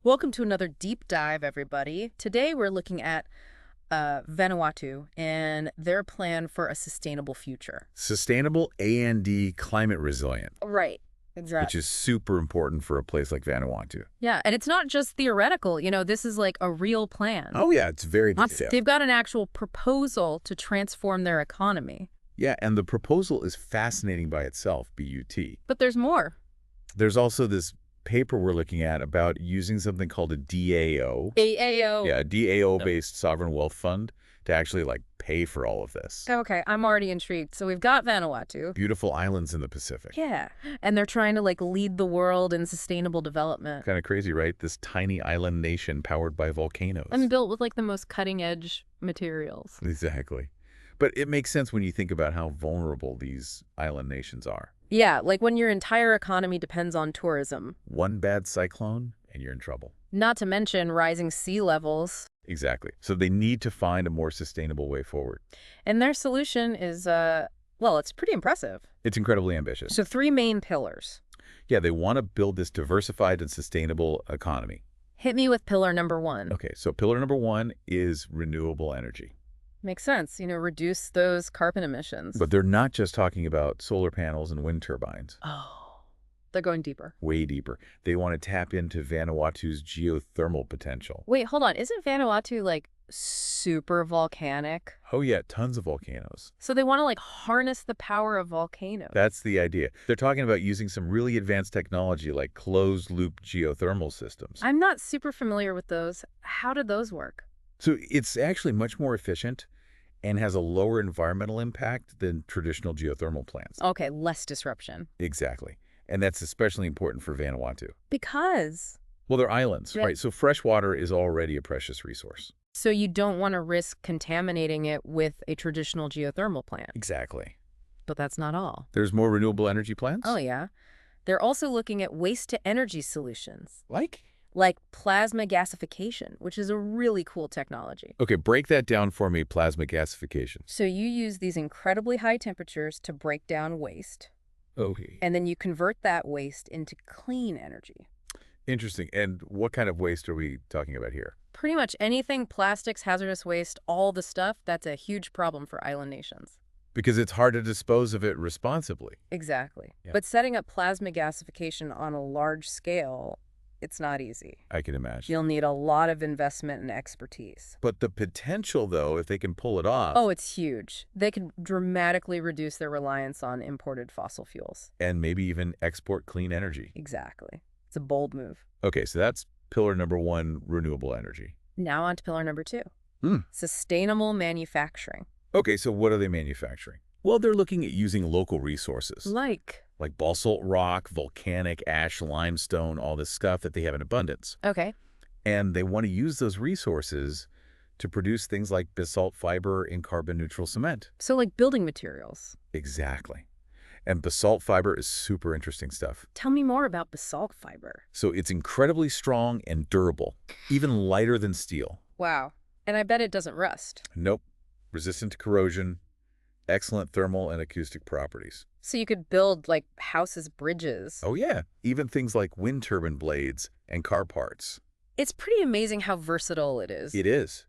Welcome to another deep dive, everybody. Today we're looking at Vanuatu and their plan for a sustainable future. Sustainable and climate resilient, Right. which Exactly. is super important for a place like Vanuatu. Yeah, and it's not just theoretical. This is like a real plan. Oh, yeah, it's very detailed. They've got an actual proposal to transform their economy. Yeah, and the proposal is fascinating by itself, BUT. But there's more. There's also this paper we're looking at about using something called a DAO. AAO. Yeah, a DAO-based sovereign wealth fund to actually, pay for all of this. Okay, I'm already intrigued. So we've got Vanuatu. Beautiful islands in the Pacific. Yeah, and they're trying to lead the world in sustainable development. Kind of crazy, right? This tiny island nation powered by volcanoes. And built with the most cutting edge materials. Exactly. But it makes sense when you think about how vulnerable these island nations are. Yeah, like when your entire economy depends on tourism. One bad cyclone, and you're in trouble. Not to mention rising sea levels. Exactly. So they need to find a more sustainable way forward. And their solution is, well, it's pretty impressive. It's incredibly ambitious. So 3 main pillars. Yeah, they want to build this diversified and sustainable economy. Hit me with pillar number 1. Okay, so pillar number 1 is renewable energy. Makes sense, reduce those carbon emissions. But they're not just talking about solar panels and wind turbines. Oh, they're going deeper. Way deeper. They want to tap into Vanuatu's geothermal potential. Wait, hold on. Isn't Vanuatu, super volcanic? Oh yeah, tons of volcanoes. So they want to, harness the power of volcanoes. That's the idea. They're talking about using some really advanced technology like closed-loop geothermal systems. I'm not super familiar with those. How do those work? So it's actually much more efficient and has a lower environmental impact than traditional geothermal plants. Okay, less disruption. Exactly. And that's especially important for Vanuatu. Because? Well, they're islands, Yeah. right? So fresh water is already a precious resource. So you don't want to risk contaminating it with a traditional geothermal plant. Exactly. But that's not all. There's more renewable energy plants? Oh, yeah. They're also looking at waste-to-energy solutions, Like? like plasma gasification, which is a really cool technology. Okay, break that down for me, plasma gasification. So you use these incredibly high temperatures to break down waste, Okay. and then you convert that waste into clean energy. Interesting. And what kind of waste are we talking about here? Pretty much anything, plastics, hazardous waste, all the stuff, that's a huge problem for island nations. Because it's hard to dispose of it responsibly. Exactly. Yeah. But setting up plasma gasification on a large scale, it's not easy. I can imagine. You'll need a lot of investment and expertise. But the potential, though, if they can pull it off, Oh, it's huge. They could dramatically reduce their reliance on imported fossil fuels. and maybe even export clean energy. Exactly. It's a bold move. Okay, so that's pillar number 1, renewable energy. Now on to pillar number 2. Hmm. Sustainable manufacturing. Okay, so what are they manufacturing? Well, they're looking at using local resources, Like? like basalt rock, volcanic ash, limestone, all this stuff that they have in abundance. Okay. And they want to use those resources to produce things like basalt fiber and carbon-neutral cement. So like building materials. Exactly. And basalt fiber is super interesting stuff. Tell me more about basalt fiber. So it's incredibly strong and durable, even lighter than steel. Wow. And I bet it doesn't rust. Nope. Resistant to corrosion, excellent thermal and acoustic properties. So you could build houses, bridges. Oh yeah, even things like wind turbine blades and car parts. It's pretty amazing how versatile it is. It is.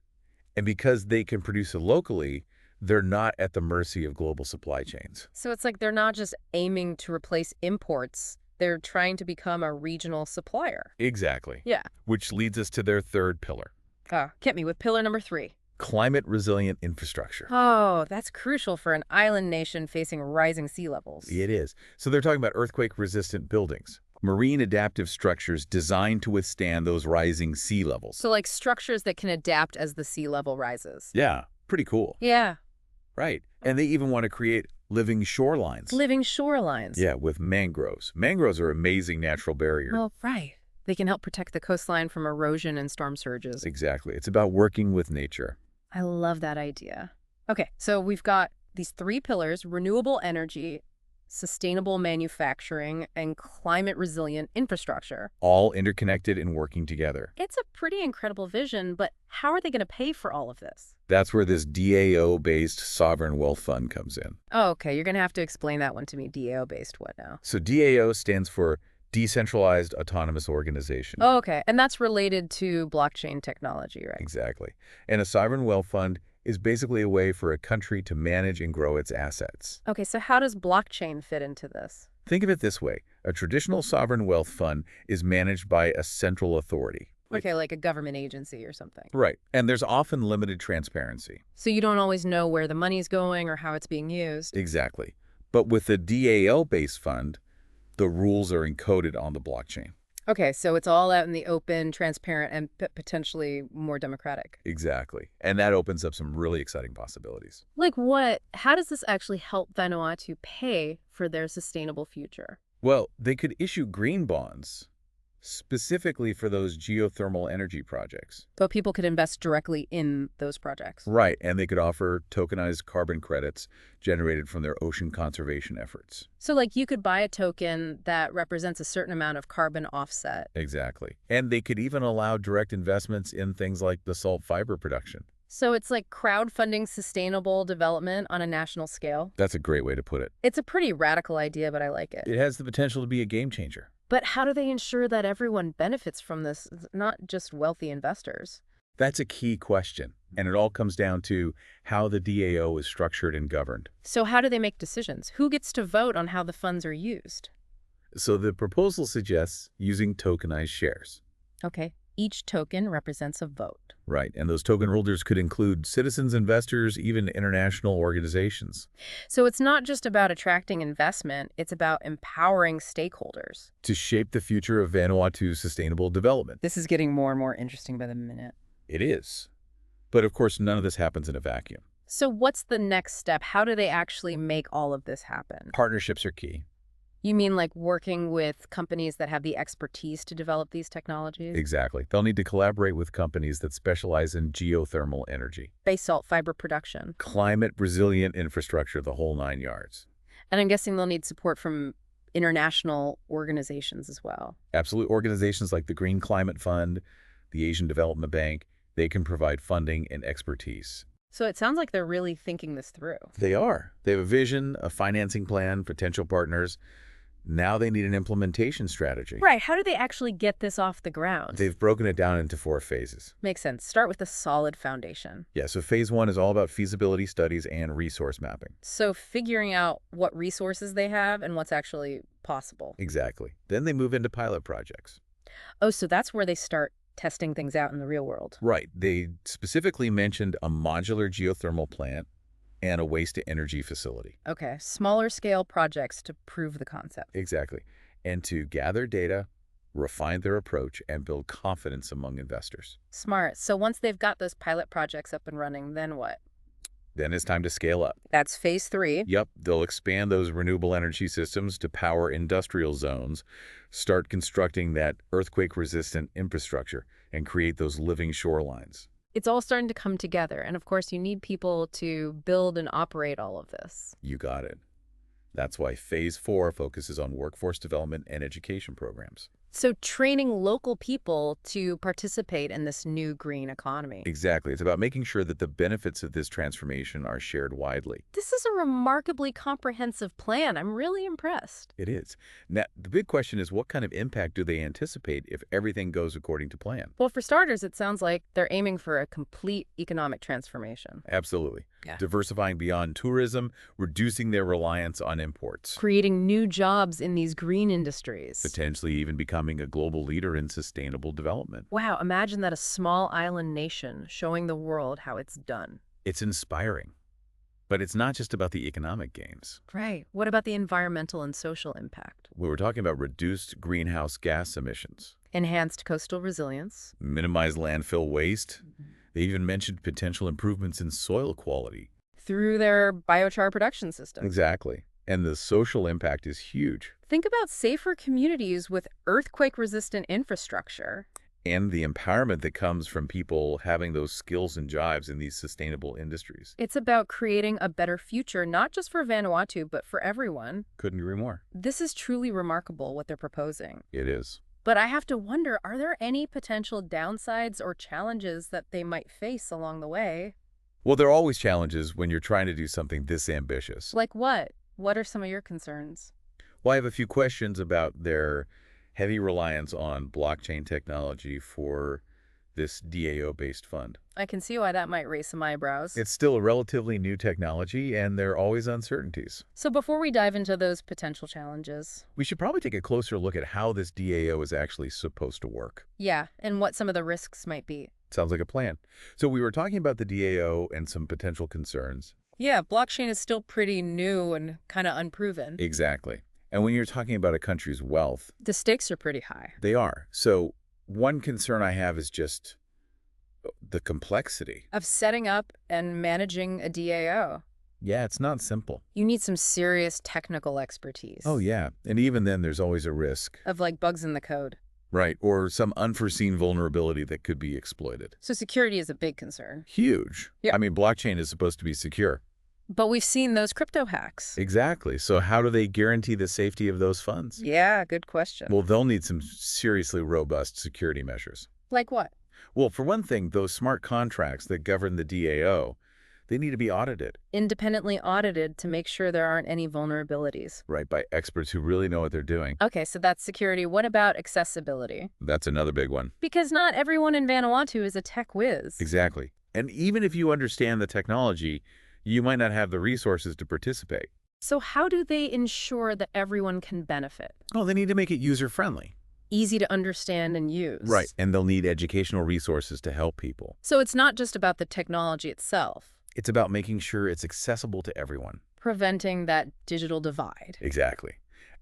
And because they can produce it locally, they're not at the mercy of global supply chains. So it's like they're not just aiming to replace imports. They're trying to become a regional supplier. Exactly. Yeah. Which leads us to their third pillar, Get me with pillar number 3. climate resilient infrastructure. Oh, that's crucial for an island nation facing rising sea levels. It is. So they're talking about earthquake-resistant buildings, marine adaptive structures designed to withstand those rising sea levels. So like structures that can adapt as the sea level rises. Yeah, pretty cool. Yeah. Right. And they even want to create living shorelines. Living shorelines. Yeah, with mangroves. Mangroves are amazing natural barrier. Well, right. They can help protect the coastline from erosion and storm surges. Exactly. It's about working with nature. I love that idea. Okay, so we've got these 3 pillars: renewable energy, sustainable manufacturing, and climate-resilient infrastructure. All interconnected and working together. It's a pretty incredible vision, but how are they going to pay for all of this? That's where this DAO-based sovereign wealth fund comes in. Oh, okay, you're going to have to explain that one to me. DAO-based what now? So DAO stands for Decentralized autonomous organization. Oh, okay. And that's related to blockchain technology, right? Exactly. And a sovereign wealth fund is basically a way for a country to manage and grow its assets. Okay, so how does blockchain fit into this? Think of it this way. A traditional sovereign wealth fund is managed by a central authority. Okay, like a government agency or something. Right. And there's often limited transparency. So you don't always know where the money's going or how it's being used. Exactly. But with a DAO-based fund, the rules are encoded on the blockchain. Okay, so it's all out in the open, transparent, and potentially more democratic. Exactly. And that opens up some really exciting possibilities. Like what? How does this actually help Vanuatu pay for their sustainable future? Well, they could issue green bonds specifically for those geothermal energy projects. So people could invest directly in those projects. Right, and they could offer tokenized carbon credits generated from their ocean conservation efforts. So like you could buy a token that represents a certain amount of carbon offset. Exactly. And they could even allow direct investments in things like the salt fiber production. So it's like crowdfunding sustainable development on a national scale. That's a great way to put it. It's a pretty radical idea, but I like it. It has the potential to be a game changer. But how do they ensure that everyone benefits from this, not just wealthy investors? That's a key question, and it all comes down to how the DAO is structured and governed. So how do they make decisions? Who gets to vote on how the funds are used? So the proposal suggests using tokenized shares. Okay, each token represents a vote. Right, and those token holders could include citizens, investors, even international organizations. So it's not just about attracting investment, it's about empowering stakeholders. To shape the future of Vanuatu's sustainable development. This is getting more and more interesting by the minute. It is. But of course, none of this happens in a vacuum. So what's the next step? How do they actually make all of this happen? Partnerships are key. You mean like working with companies that have the expertise to develop these technologies? Exactly. They'll need to collaborate with companies that specialize in geothermal energy, Basalt fiber production. climate-resilient infrastructure, the whole 9 yards. And I'm guessing they'll need support from international organizations as well. Absolute organizations like the Green Climate Fund, the Asian Development Bank, they can provide funding and expertise. So it sounds like they're really thinking this through. They are. They have a vision, a financing plan, potential partners. Now they need an implementation strategy. Right. How do they actually get this off the ground? They've broken it down into 4 phases. Makes sense. Start with a solid foundation. Yeah, so phase 1 is all about feasibility studies and resource mapping. So figuring out what resources they have and what's actually possible. Exactly. Then they move into pilot projects. Oh, so that's where they start testing things out in the real world. Right. They specifically mentioned a modular geothermal plant and a waste-to-energy facility. Okay, smaller scale projects to prove the concept. Exactly. And to gather data, refine their approach, and build confidence among investors. Smart. So once they've got those pilot projects up and running, then what? Then it's time to scale up. That's phase 3. Yep, they'll expand those renewable energy systems to power industrial zones, start constructing that earthquake-resistant infrastructure, and create those living shorelines. It's all starting to come together. And of course, you need people to build and operate all of this. You got it. That's why phase 4 focuses on workforce development and education programs. So training local people to participate in this new green economy. Exactly. It's about making sure that the benefits of this transformation are shared widely. This is a remarkably comprehensive plan. I'm really impressed. It is. Now, the big question is, what kind of impact do they anticipate if everything goes according to plan? Well, for starters, it sounds like they're aiming for a complete economic transformation. Absolutely. Yeah. Diversifying beyond tourism, reducing their reliance on imports. Creating new jobs in these green industries. Potentially even becoming a global leader in sustainable development. Wow, imagine that, a small island nation showing the world how it's done. It's inspiring. But it's not just about the economic gains. Right. What about the environmental and social impact? We were talking about reduced greenhouse gas emissions, Enhanced coastal resilience. minimized landfill waste. They even mentioned potential improvements in soil quality. Through their biochar production system. Exactly. And the social impact is huge. Think about safer communities with earthquake-resistant infrastructure. And the empowerment that comes from people having those skills and jobs in these sustainable industries. It's about creating a better future, not just for Vanuatu, but for everyone. Couldn't agree more. This is truly remarkable, what they're proposing. It is. But I have to wonder, are there any potential downsides or challenges that they might face along the way? Well, there are always challenges when you're trying to do something this ambitious. Like what? What are some of your concerns? Well, I have a few questions about their heavy reliance on blockchain technology for this DAO-based fund. I can see why that might raise some eyebrows. It's still a relatively new technology, and there are always uncertainties. So before we dive into those potential challenges, We should probably take a closer look at how this DAO is actually supposed to work. yeah, and what some of the risks might be. Sounds like a plan. So we were talking about the DAO and some potential concerns. Yeah, blockchain is still pretty new and kind of unproven. Exactly. And when you're talking about a country's wealth, The stakes are pretty high. they are. So one concern I have is just the complexity. Of setting up and managing a DAO, Yeah, it's not simple. you need some serious technical expertise. Oh, yeah. And even then, there's always a risk. Of like bugs in the code. Right. Or some unforeseen vulnerability that could be exploited. So security is a big concern. Huge. Yeah. I mean, blockchain is supposed to be secure. But we've seen those crypto hacks. Exactly. So how do they guarantee the safety of those funds? Yeah, good question. Well, they'll need some seriously robust security measures. Like what? Well, for one thing, those smart contracts that govern the DAO, they need to be audited, Independently audited to make sure there aren't any vulnerabilities. right, by experts who really know what they're doing. Okay, so that's security. What about accessibility? That's another big one. Because not everyone in Vanuatu is a tech whiz. Exactly. And even if you understand the technology, you might not have the resources to participate. So how do they ensure that everyone can benefit? Oh, they need to make it user-friendly. Easy to understand and use. Right. And they'll need educational resources to help people. So it's not just about the technology itself, It's about making sure it's accessible to everyone. preventing that digital divide. Exactly.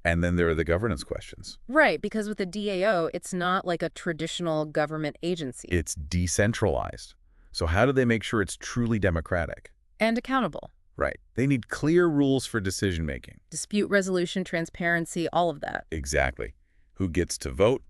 And then there are the governance questions. Right, because with a DAO, it's not like a traditional government agency. It's decentralized. So how do they make sure it's truly democratic? And accountable. Right. They need clear rules for decision-making. Dispute resolution, transparency, all of that. Exactly. Who gets to vote?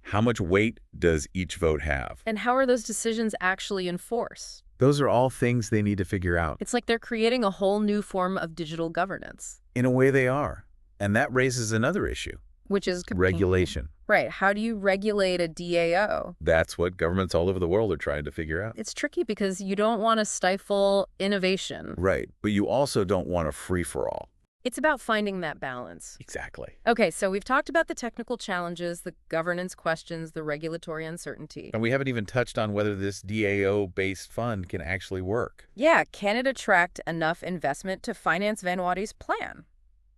How much weight does each vote have? And how are those decisions actually enforced? Those are all things they need to figure out. It's like they're creating a whole new form of digital governance. In a way they are. And that raises another issue. Which is Regulation. Right. How do you regulate a DAO? That's what governments all over the world are trying to figure out. It's tricky because you don't want to stifle innovation. Right. But you also don't want a free-for-all. It's about finding that balance. Exactly. Okay, so we've talked about the technical challenges, the governance questions, the regulatory uncertainty. And we haven't even touched on whether this DAO-based fund can actually work. Yeah, can it attract enough investment to finance Vanuatu's plan?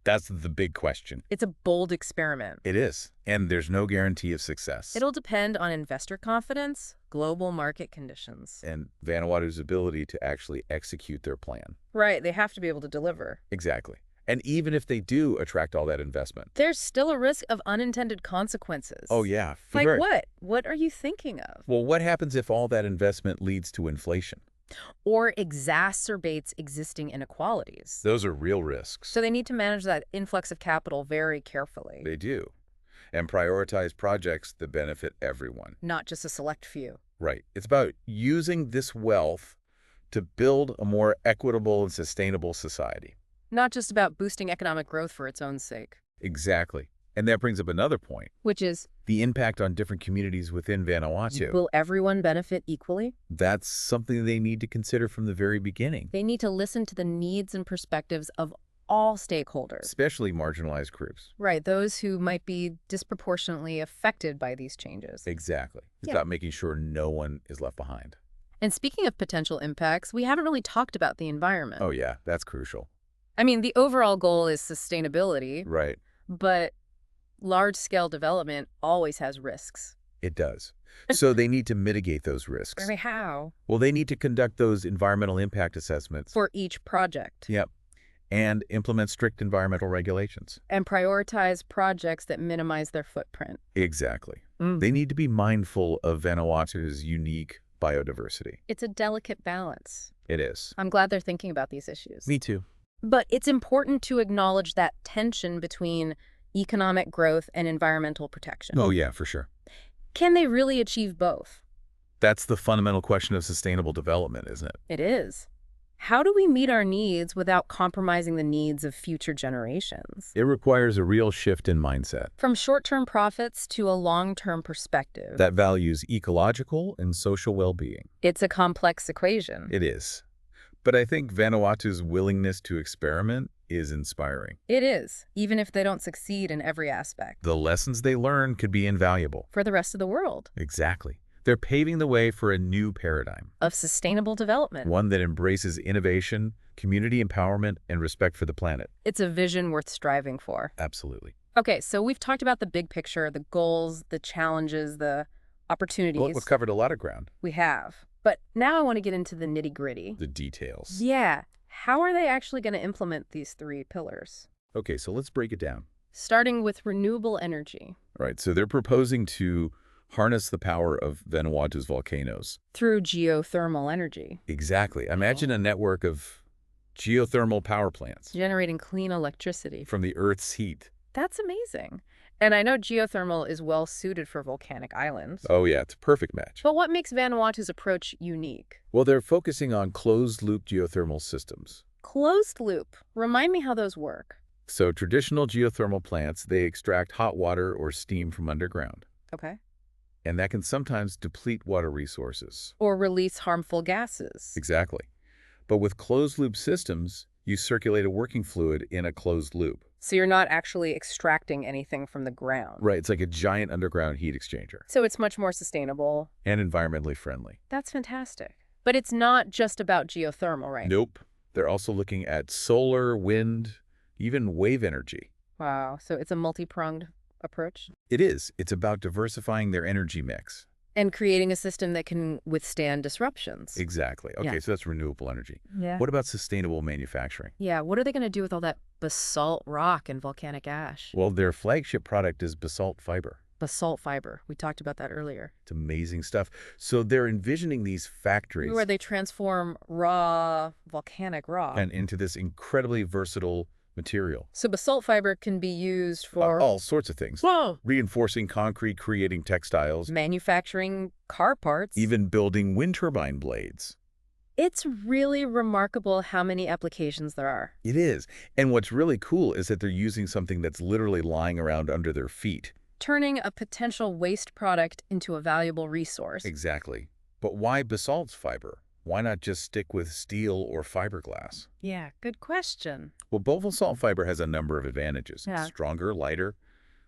That's the big question. It's a bold experiment. It is. And there's no guarantee of success. It'll depend on investor confidence, global market conditions. And Vanuatu's ability to actually execute their plan. Right, they have to be able to deliver. Exactly. And even if they do attract all that investment. There's still a risk of unintended consequences. Oh, yeah. Like what? What are you thinking of? Well, what happens if all that investment leads to inflation? Or exacerbates existing inequalities. Those are real risks. So they need to manage that influx of capital very carefully. They do. And prioritize projects that benefit everyone. Not just a select few. Right. It's about using this wealth to build a more equitable and sustainable society. Not just about boosting economic growth for its own sake. Exactly. And that brings up another point. Which is, The impact on different communities within Vanuatu. will everyone benefit equally? That's something they need to consider from the very beginning. They need to listen to the needs and perspectives of all stakeholders. Especially marginalized groups. Right, those who might be disproportionately affected by these changes. Exactly. It's Yeah. about making sure no one is left behind. And speaking of potential impacts, we haven't really talked about the environment. Oh, yeah. That's crucial. I mean, the overall goal is sustainability, Right. but large-scale development always has risks. It does. So they need to mitigate those risks. I mean, how? Well, they need to conduct those environmental impact assessments. For each project. Yep. And implement strict environmental regulations. And prioritize projects that minimize their footprint. Exactly. Mm. They need to be mindful of Vanuatu's unique biodiversity. It's a delicate balance. It is. I'm glad they're thinking about these issues. Me too. But it's important to acknowledge that tension between economic growth and environmental protection. Oh, yeah, for sure. Can they really achieve both? That's the fundamental question of sustainable development, isn't it? It is. How do we meet our needs without compromising the needs of future generations? It requires a real shift in mindset From short-term profits to a long-term perspective. that values ecological and social well-being. It's a complex equation. It is. But I think Vanuatu's willingness to experiment is inspiring. It is, even if they don't succeed in every aspect. The lessons they learn could be invaluable. For the rest of the world. Exactly. They're paving the way for a new paradigm, Of sustainable development. one that embraces innovation, community empowerment, and respect for the planet. It's a vision worth striving for. Absolutely. Okay, so we've talked about the big picture, the goals, the challenges, the opportunities. Well, we've covered a lot of ground. We have. But now I want to get into the nitty-gritty. The details. Yeah. How are they actually going to implement these three pillars? Okay, so let's break it down. Starting with renewable energy. All right, so they're proposing to harness the power of Vanuatu's volcanoes. Through geothermal energy. Exactly. Imagine a network of geothermal power plants Generating clean electricity. from the Earth's heat. That's amazing. And I know geothermal is well suited for volcanic islands. Oh yeah, it's a perfect match. But what makes Vanuatu's approach unique? Well, they're focusing on closed-loop geothermal systems. Closed loop. Remind me how those work. So traditional geothermal plants, they extract hot water or steam from underground, Okay. and that can sometimes deplete water resources. Or release harmful gases. Exactly. But with closed-loop systems, you circulate a working fluid in a closed loop. So you're not actually extracting anything from the ground. Right, it's like a giant underground heat exchanger. So it's much more sustainable. And environmentally friendly. That's fantastic. But it's not just about geothermal, right? Nope. They're also looking at solar, wind, even wave energy. Wow. So it's a multi-pronged approach? It is. It's about diversifying their energy mix. And creating a system that can withstand disruptions. Exactly. Okay, Yeah. so that's renewable energy. Yeah. What about sustainable manufacturing? Yeah, what are they going to do with all that basalt rock and volcanic ash? Well, their flagship product is basalt fiber. Basalt fiber. We talked about that earlier. It's amazing stuff. So they're envisioning these factories Where they transform raw volcanic rock. and into this incredibly versatile material. So basalt fiber can be used for All sorts of things. whoa, Reinforcing concrete, creating textiles, manufacturing car parts. even building wind turbine blades. It's really remarkable how many applications there are. It is. And what's really cool is that they're using something that's literally lying around under their feet. Turning a potential waste product into a valuable resource. Exactly. But why basalt fiber? Why not just stick with steel or fiberglass? Yeah, good question. Well, basalt fiber has a number of advantages. Yeah. Stronger, lighter,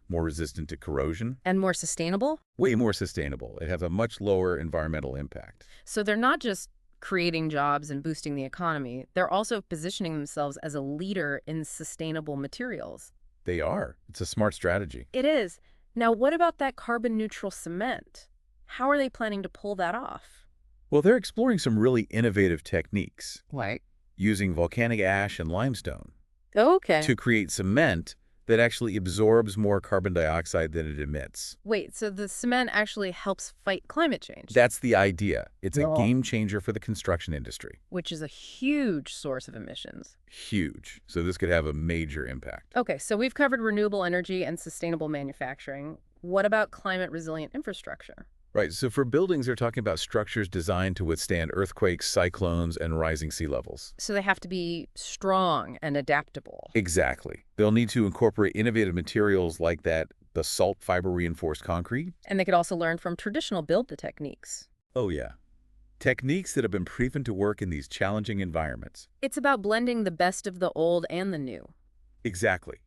more resistant to corrosion, And more sustainable? way more sustainable. It has a much lower environmental impact. So they're not just creating jobs and boosting the economy, they're also positioning themselves as a leader in sustainable materials. They are. It's a smart strategy. It is. Now, what about that carbon neutral cement? How are they planning to pull that off? Well, they're exploring some really innovative techniques, Like? using volcanic ash and limestone Okay. to create cement that actually absorbs more carbon dioxide than it emits. Wait, so the cement actually helps fight climate change? That's the idea. It's a No. game changer for the construction industry. Which is a huge source of emissions. Huge. So this could have a major impact. Okay, so we've covered renewable energy and sustainable manufacturing. What about climate resilient infrastructure? Right, so for buildings, they're talking about structures designed to withstand earthquakes, cyclones, and rising sea levels. So they have to be strong and adaptable. Exactly. They'll need to incorporate innovative materials like that basalt fiber reinforced concrete. And they could also learn from traditional build techniques. Oh yeah. Techniques that have been proven to work in these challenging environments. It's about blending the best of the old and the new. Exactly.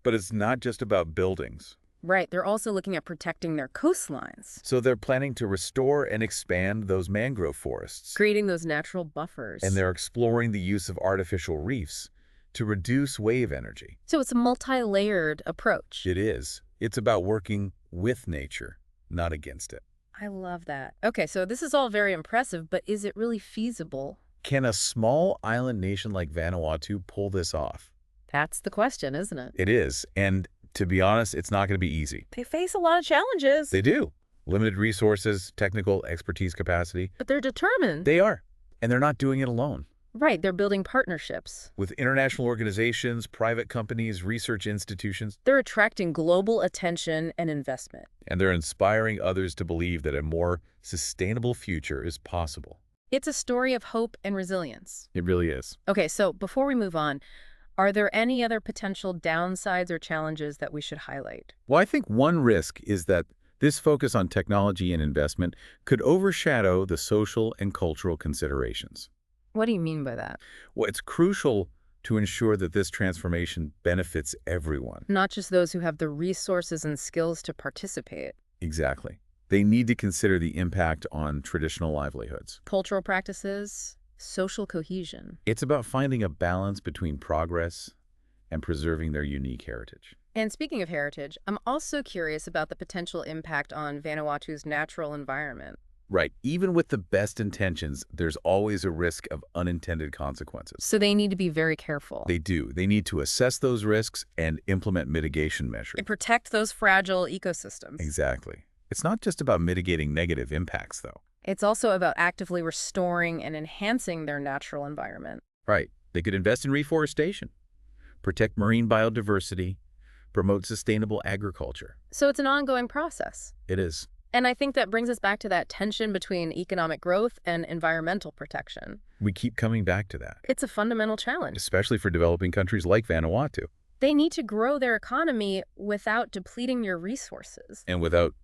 But it's not just about buildings. Right, they're also looking at protecting their coastlines, So they're planning to restore and expand those mangrove forests. creating those natural buffers. And they're exploring the use of artificial reefs to reduce wave energy. So it's a multi-layered approach. It is. It's about working with nature, not against it. I love that. Okay, so this is all very impressive, but is it really feasible? Can a small island nation like Vanuatu pull this off? That's the question, isn't it? It is. And to be honest, it's not going to be easy. They face a lot of challenges. They do. Limited resources, technical expertise capacity. But they're determined. They are. And they're not doing it alone. Right, they're building partnerships. With international organizations, private companies, research institutions, They're attracting global attention and investment. and they're inspiring others to believe that a more sustainable future is possible. It's a story of hope and resilience. It really is. Okay, so before we move on, are there any other potential downsides or challenges that we should highlight? Well, I think one risk is that this focus on technology and investment could overshadow the social and cultural considerations. What do you mean by that? Well, it's crucial to ensure that this transformation benefits everyone. Not just those who have the resources and skills to participate. Exactly. They need to consider the impact on traditional livelihoods. Cultural practices, social cohesion. It's about finding a balance between progress and preserving their unique heritage. And speaking of heritage, I'm also curious about the potential impact on Vanuatu's natural environment. Right. Even with the best intentions, there's always a risk of unintended consequences. So they need to be very careful. They do. They need to assess those risks and implement mitigation measures. And protect those fragile ecosystems. Exactly. It's not just about mitigating negative impacts, though. It's also about actively restoring and enhancing their natural environment. Right. They could invest in reforestation, protect marine biodiversity, promote sustainable agriculture. So it's an ongoing process. It is. And I think that brings us back to that tension between economic growth and environmental protection. We keep coming back to that, It's a fundamental challenge. especially for developing countries like Vanuatu, They need to grow their economy without depleting their resources. and without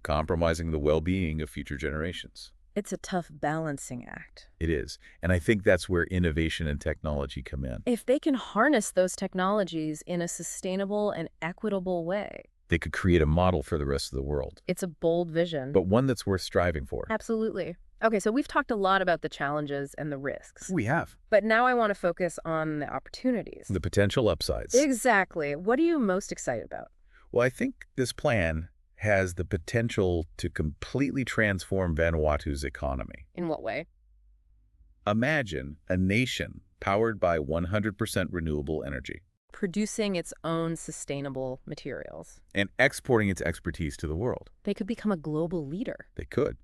compromising the well-being of future generations. It's a tough balancing act. It is. And I think that's where innovation and technology come in. If they can harness those technologies in a sustainable and equitable way, They could create a model for the rest of the world, it's a bold vision. but one that's worth striving for. Absolutely. Okay, so we've talked a lot about the challenges and the risks. We have. But now I want to focus on the opportunities. The potential upsides. Exactly. What are you most excited about? Well, I think this plan has the potential to completely transform Vanuatu's economy. In what way? Imagine a nation powered by 100% renewable energy Producing its own sustainable materials. and exporting its expertise to the world. They could become a global leader. They could.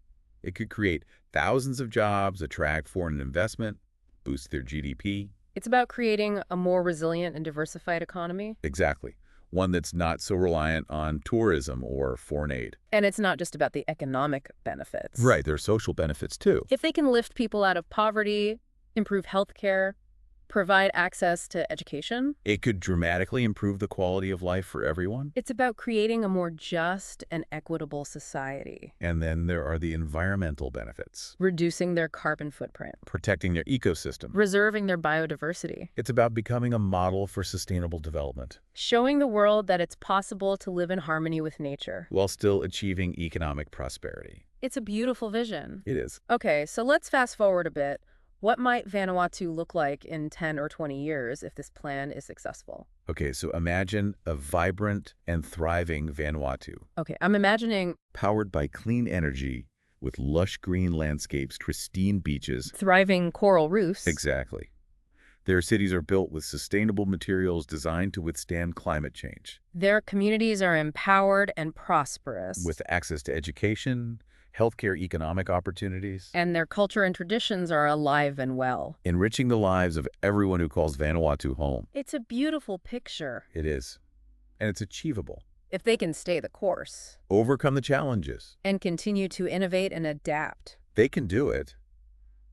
It could create thousands of jobs, attract foreign investment, boost their GDP. It's about creating a more resilient and diversified economy. Exactly. One that's not so reliant on tourism or foreign aid. And it's not just about the economic benefits. Right, there are social benefits too. If they can lift people out of poverty, improve healthcare, provide access to education, It could dramatically improve the quality of life for everyone. it's about creating a more just and equitable society, And then there are the environmental benefits, reducing their carbon footprint, protecting their ecosystem. preserving their biodiversity, It's about becoming a model for sustainable development showing the world that it's possible to live in harmony with nature. while still achieving economic prosperity. It's a beautiful vision. It is. Okay, so let's fast forward a bit. What might Vanuatu look like in 10 or 20 years if this plan is successful? Okay, so imagine a vibrant and thriving Vanuatu, Okay, I'm imagining powered by clean energy with lush green landscapes, pristine beaches. thriving coral reefs. Exactly. Their cities are built with sustainable materials designed to withstand climate change, Their communities are empowered and prosperous. with access to education, healthcare, economic opportunities, And their culture and traditions are alive and well. enriching the lives of everyone who calls Vanuatu home. It's a beautiful picture It is. And it's achievable. if they can stay the course Overcome the challenges. and continue to innovate and adapt. They can do it,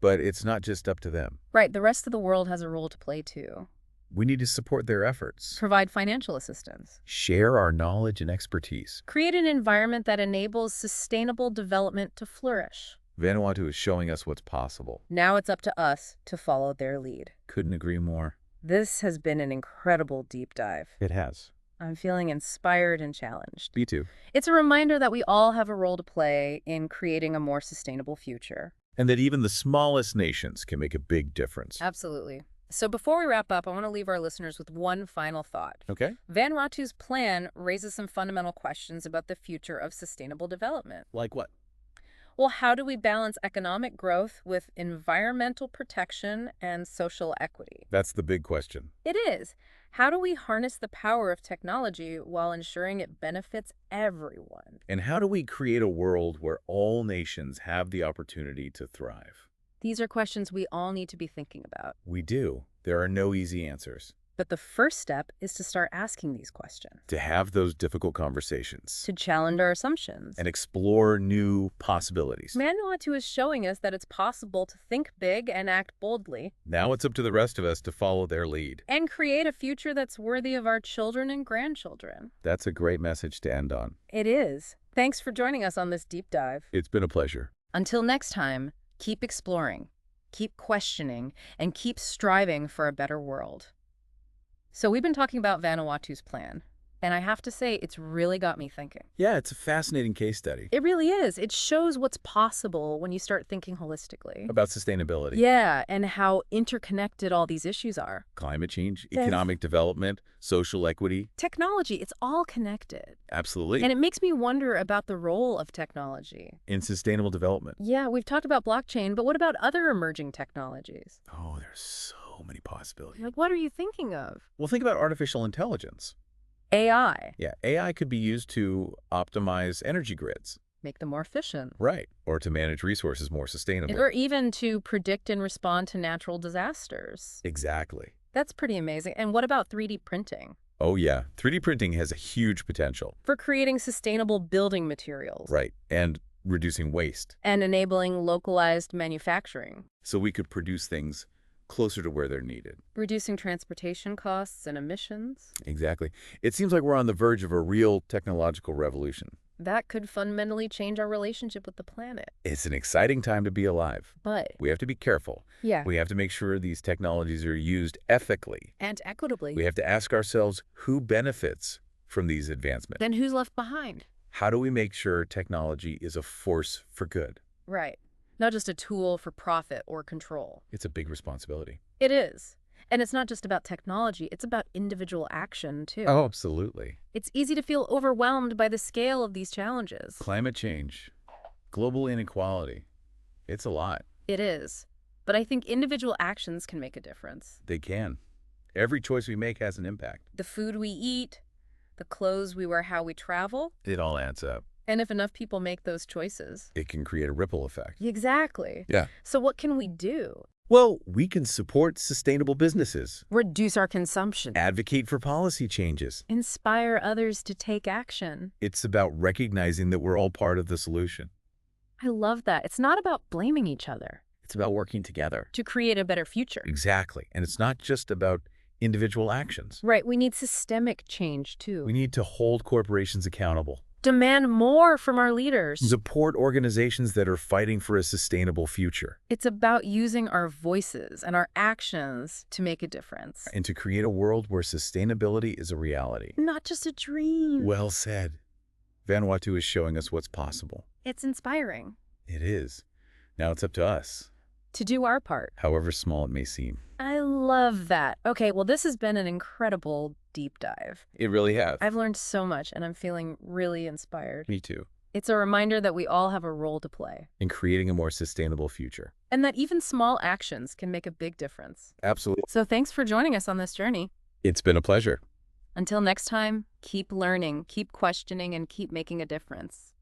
but it's not just up to them. Right, the rest of the world has a role to play too. We need to support their efforts, Provide financial assistance. share our knowledge and expertise. Create an environment that enables sustainable development to flourish. Vanuatu is showing us what's possible. Now it's up to us to follow their lead. Couldn't agree more. This has been an incredible deep dive. It has. I'm feeling inspired and challenged. Me too. It's a reminder that we all have a role to play in creating a more sustainable future. And that even the smallest nations can make a big difference. Absolutely. So before we wrap up, I want to leave our listeners with one final thought. Okay? Vanuatu's plan raises some fundamental questions about the future of sustainable development. Like what? Well, how do we balance economic growth with environmental protection and social equity? That's the big question. It is. How do we harness the power of technology while ensuring it benefits everyone? And how do we create a world where all nations have the opportunity to thrive? These are questions we all need to be thinking about. We do. There are no easy answers. But the first step is to start asking these questions, To have those difficult conversations to challenge our assumptions. and explore new possibilities. Vanuatu is showing us that it's possible to think big and act boldly Now it's up to the rest of us to follow their lead. and create a future that's worthy of our children and grandchildren. That's a great message to end on. It is. Thanks for joining us on this deep dive. It's been a pleasure. Until next time, keep exploring, keep questioning, and keep striving for a better world. So we've been talking about Vanuatu's plan, and I have to say it's really got me thinking. Yeah, it's a fascinating case study It really is. It shows what's possible when you start thinking holistically. about sustainability, Yeah, and how interconnected all these issues are. climate change, Yes. economic development, social equity. Technology, it's all connected. Absolutely. And it makes me wonder about the role of technology. In sustainable development. Yeah, we've talked about blockchain, but what about other emerging technologies? Oh, there's so many possibilities. Like, what are you thinking of? Well, think about artificial intelligence. AI. Yeah, AI could be used to optimize energy grids. Make them more efficient. Right. Or to manage resources more sustainably. Or even to predict and respond to natural disasters. Exactly. That's pretty amazing. And what about 3D printing? Oh, yeah. 3D printing has a huge potential. For creating sustainable building materials. Right. And reducing waste. And enabling localized manufacturing. So we could produce things closer to where they're needed. Reducing transportation costs and emissions. Exactly. It seems like we're on the verge of a real technological revolution. That could fundamentally change our relationship with the planet. It's an exciting time to be alive. But, We have to be careful. yeah. We have to make sure these technologies are used ethically. And equitably. We have to ask ourselves who benefits from these advancements. Then who's left behind? How do we make sure technology is a force for good? Right. Not just a tool for profit or control. It's a big responsibility. It is. And it's not just about technology, it's about individual action, too. Oh, absolutely. It's easy to feel overwhelmed by the scale of these challenges. Climate change, global inequality, it's a lot. It is. But I think individual actions can make a difference. They can. Every choice we make has an impact. The food we eat, the clothes we wear, how we travel, It all adds up. and if enough people make those choices. It can create a ripple effect. Exactly. Yeah. So what can we do? Well, we can support sustainable businesses, Reduce our consumption. advocate for policy changes. Inspire others to take action. It's about recognizing that we're all part of the solution. I love that. It's not about blaming each other It's about working together. to create a better future. Exactly. And it's not just about individual actions. Right. We need systemic change, too. We need to hold corporations accountable. Demand more from our leaders. Support organizations that are fighting for a sustainable future. It's about using our voices and our actions to make a difference. And to create a world where sustainability is a reality. Not just a dream. Well said. Vanuatu is showing us what's possible. It's inspiring. It is. Now it's up to us, To do our part. however small it may seem. I love that. Okay, well, this has been an incredible deep dive. It really has. I've learned so much, and I'm feeling really inspired. Me too. It's a reminder that we all have a role to play, In creating a more sustainable future. and that even small actions can make a big difference. Absolutely. So thanks for joining us on this journey. It's been a pleasure. Until next time, keep learning, keep questioning, and keep making a difference.